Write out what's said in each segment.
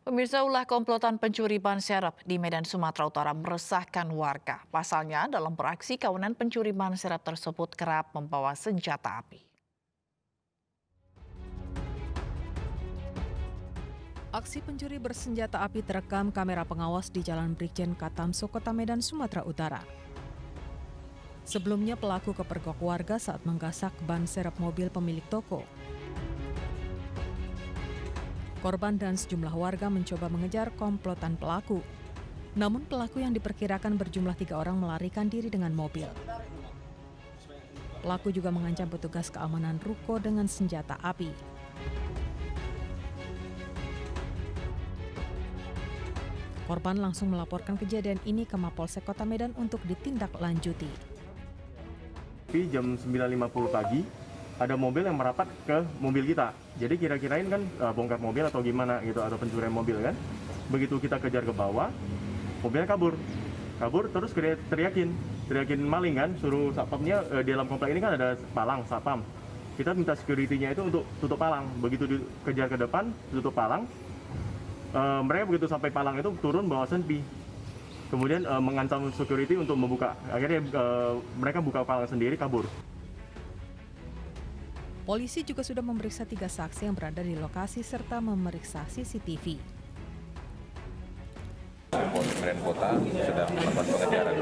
Pemirsa, ulah komplotan pencuri ban serep di Medan, Sumatera Utara meresahkan warga. Pasalnya, dalam beraksi, kawanan pencuri ban serep tersebut kerap membawa senjata api. Aksi pencuri bersenjata api terekam kamera pengawas di Jalan Brigjen Katamso, Kota Medan, Sumatera Utara. Sebelumnya pelaku kepergok warga saat menggasak ban serep mobil pemilik toko. Korban dan sejumlah warga mencoba mengejar komplotan pelaku. Namun pelaku yang diperkirakan berjumlah 3 orang melarikan diri dengan mobil. Pelaku juga mengancam petugas keamanan ruko dengan senjata api. Korban langsung melaporkan kejadian ini ke Mapolsek Kota Medan untuk ditindaklanjuti. Jam 9.50 pagi, ada mobil yang merapat ke mobil kita. Jadi kira-kirain kan bongkar mobil atau gimana gitu, atau pencurian mobil kan. Begitu kita kejar ke bawah, mobilnya kabur. Kabur terus teriakin maling kan, suruh satpamnya di dalam komplek ini kan ada palang, satpam. Kita minta security-nya itu untuk tutup palang. Begitu dikejar ke depan, tutup palang. Mereka begitu sampai palang itu turun bawa senpi. Kemudian mengancam security untuk membuka. Akhirnya mereka buka palang sendiri, kabur. Polisi juga sudah memeriksa 3 saksi yang berada di lokasi serta memeriksa CCTV. Polres Medan Kota sedang melakukan pengejaran.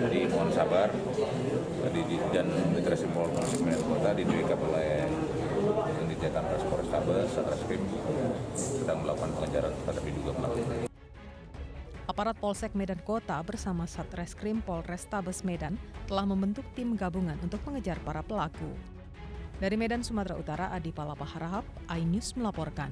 Jadi mohon sabar, dan Ditreskrim Polres Medan Kota didirikan oleh Unit Jatan Ras Polrestabes Satreskrim sedang melakukan pengejaran terhadap diduga pelaku. Aparat Polsek Medan Kota bersama Satreskrim Polrestabes Medan telah membentuk tim gabungan untuk mengejar para pelaku. Dari Medan, Sumatera Utara, Adi Palapa Harahap, iNews melaporkan.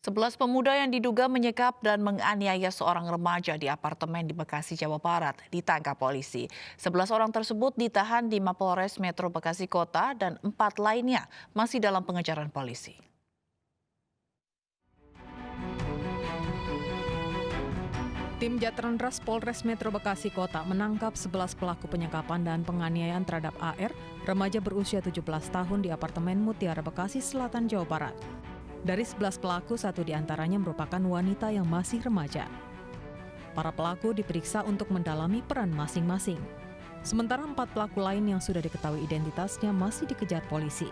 11 pemuda yang diduga menyekap dan menganiaya seorang remaja di apartemen di Bekasi, Jawa Barat ditangkap polisi. 11 orang tersebut ditahan di Mapolres Metro Bekasi Kota dan 4 lainnya masih dalam pengejaran polisi. Tim Jatranras Polres Metro Bekasi Kota menangkap 11 pelaku penyekapan dan penganiayaan terhadap AR, remaja berusia 17 tahun di apartemen Mutiara Bekasi Selatan, Jawa Barat. Dari 11 pelaku, 1 diantaranya merupakan wanita yang masih remaja. Para pelaku diperiksa untuk mendalami peran masing-masing. Sementara 4 pelaku lain yang sudah diketahui identitasnya masih dikejar polisi.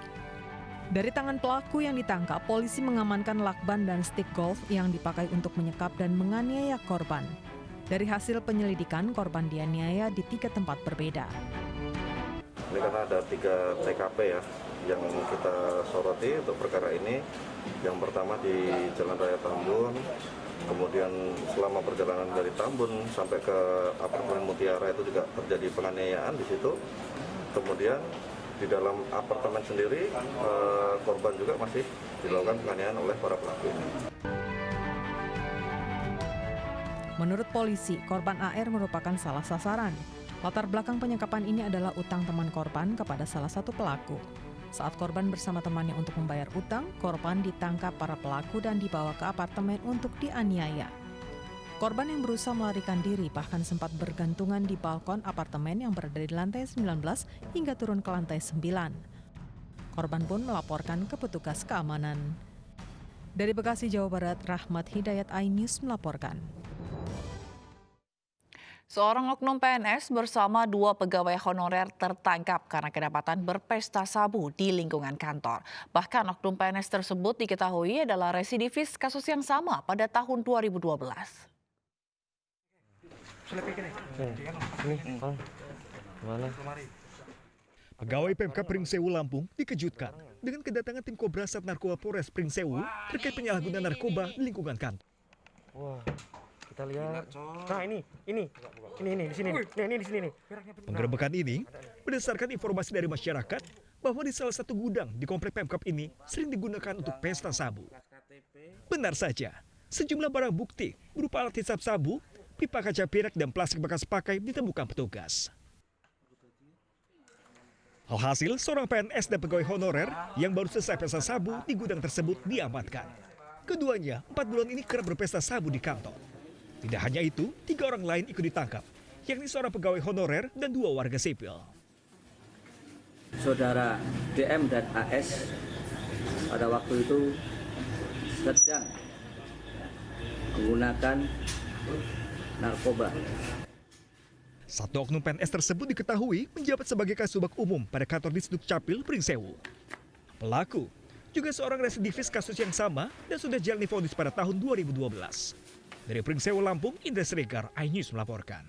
Dari tangan pelaku yang ditangkap, polisi mengamankan lakban dan stik golf yang dipakai untuk menyekap dan menganiaya korban. Dari hasil penyelidikan, korban dianiaya di 3 tempat berbeda. Ini karena ada 3 TKP ya yang kita soroti untuk perkara ini. Yang pertama di Jalan Raya Tambun, kemudian selama perjalanan dari Tambun sampai ke apartemen Mutiara itu juga terjadi penganiayaan di situ. Kemudian di dalam apartemen sendiri korban juga masih dilakukan penganiayaan oleh para pelaku ini. Menurut polisi, korban AR merupakan salah sasaran. Latar belakang penyekapan ini adalah utang teman korban kepada salah satu pelaku. Saat korban bersama temannya untuk membayar utang, korban ditangkap para pelaku dan dibawa ke apartemen untuk dianiaya. Korban yang berusaha melarikan diri bahkan sempat bergantungan di balkon apartemen yang berada di lantai 19 hingga turun ke lantai 9. Korban pun melaporkan ke petugas keamanan. Dari Bekasi, Jawa Barat, Rahmat Hidayat, iNews melaporkan. Seorang oknum PNS bersama 2 pegawai honorer tertangkap karena kedapatan berpesta sabu di lingkungan kantor. Bahkan oknum PNS tersebut diketahui adalah residivis kasus yang sama pada tahun 2012. Pegawai Pemkab Pringsewu Lampung dikejutkan dengan kedatangan tim Kobra Sat Narkoba Polres Pringsewu terkait penyalahgunaan narkoba di lingkungan kantor. Wah, kita lihat. Nah, ini di sini. Ini di sini nih. Penggerebekan ini berdasarkan informasi dari masyarakat bahwa di salah satu gudang di komplek Pemkab ini sering digunakan untuk pesta sabu. Benar saja, sejumlah barang bukti berupa alat hisap sabu, pipa kaca pirek dan plastik bekas pakai ditemukan petugas. Alhasil, seorang PNS dan pegawai honorer yang baru selesai pesta sabu di gudang tersebut diamankan. Keduanya 4 bulan ini kerap berpesta sabu di kantor. Tidak hanya itu, 3 orang lain ikut ditangkap, yakni seorang pegawai honorer dan 2 warga sipil. Saudara DM dan AS pada waktu itu sedang menggunakan narkoba. Satu oknum PNS tersebut diketahui menjabat sebagai Kasubag Umum pada kantor Disduk Capil Pringsewu. Pelaku juga seorang residivis kasus yang sama dan sudah jalani vonis pada tahun 2012. Dari Pringsewu, Lampung, Indra Sregar, iNews melaporkan.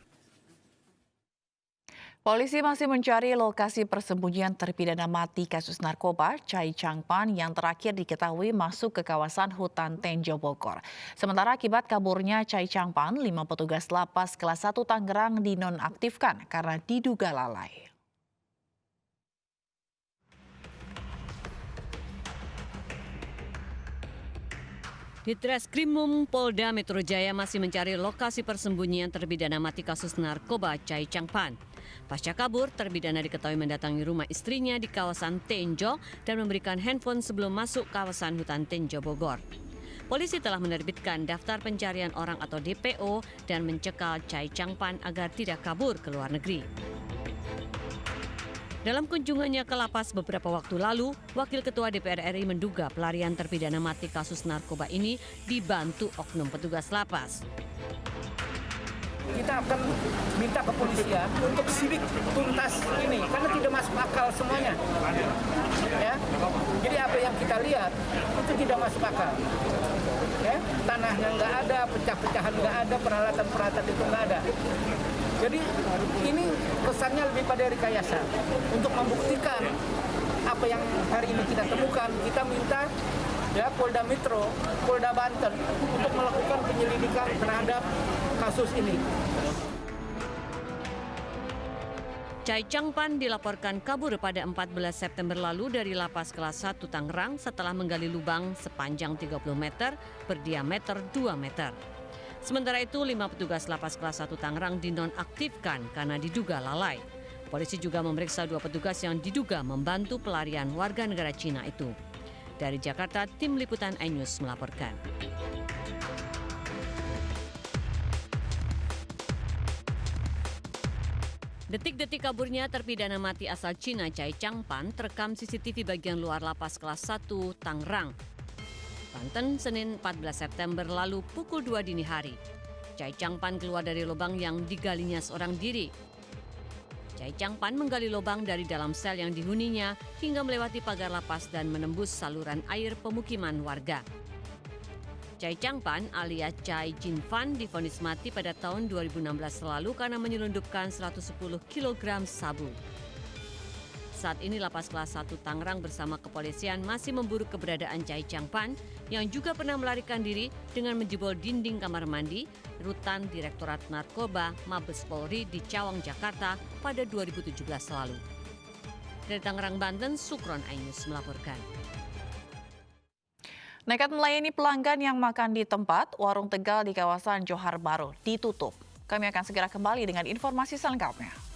Polisi masih mencari lokasi persembunyian terpidana mati kasus narkoba Chai Changpan yang terakhir diketahui masuk ke kawasan hutan Tenjo Bogor. Sementara akibat kaburnya Chai Changpan, 5 petugas lapas kelas 1 Tangerang dinonaktifkan karena diduga lalai. Ditreskrimum Polda Metro Jaya masih mencari lokasi persembunyian terpidana mati kasus narkoba Chai Changpan. Pasca kabur, terpidana diketahui mendatangi rumah istrinya di kawasan Tenjo dan memberikan handphone sebelum masuk kawasan hutan Tenjo Bogor. Polisi telah menerbitkan daftar pencarian orang atau DPO dan mencekal Chai Changpan agar tidak kabur ke luar negeri. Dalam kunjungannya ke lapas beberapa waktu lalu, Wakil Ketua DPR RI menduga pelarian terpidana mati kasus narkoba ini dibantu oknum petugas lapas. Kita akan minta kepolisian untuk sidik tuntas ini karena tidak masuk akal semuanya. Ya. Jadi apa yang kita lihat itu tidak masuk akal. Ya, tanahnya nggak ada, pecah-pecahan nggak ada, peralatan-peralatan itu nggak ada. Jadi ini kesannya lebih pada rekayasa. Untuk membuktikan apa yang hari ini kita temukan, kita minta ya Polda Metro, Polda Banten untuk melakukan penyelidikan terhadap kasus ini. Chai Changpan dilaporkan kabur pada 14 September lalu dari lapas kelas 1 Tangerang setelah menggali lubang sepanjang 30 meter berdiameter 2 meter. Sementara itu, 5 petugas lapas kelas 1 Tangerang dinonaktifkan karena diduga lalai. Polisi juga memeriksa 2 petugas yang diduga membantu pelarian warga negara Cina itu. Dari Jakarta, tim liputan iNews melaporkan. Detik-detik kaburnya terpidana mati asal Cina Chai Changpan terekam CCTV bagian luar lapas kelas 1 Tangerang, Banten, Senin 14 September lalu pukul 2 dini hari. Chai Changpan keluar dari lubang yang digalinya seorang diri. Chai Changpan menggali lubang dari dalam sel yang dihuninya hingga melewati pagar lapas dan menembus saluran air pemukiman warga. Chai Changpan alias Chai Jinfan divonis mati pada tahun 2016 lalu karena menyelundupkan 110 kg sabu. Saat ini lapas kelas 1 Tangerang bersama kepolisian masih memburu keberadaan Chai Changpan yang juga pernah melarikan diri dengan menjebol dinding kamar mandi rutan Direktorat Narkoba Mabes Polri di Cawang, Jakarta pada 2017 lalu. Dari Tangerang, Banten, Sukron iNews melaporkan. Nekat melayani pelanggan yang makan di tempat, warung Tegal di kawasan Johar Baru ditutup. Kami akan segera kembali dengan informasi selengkapnya.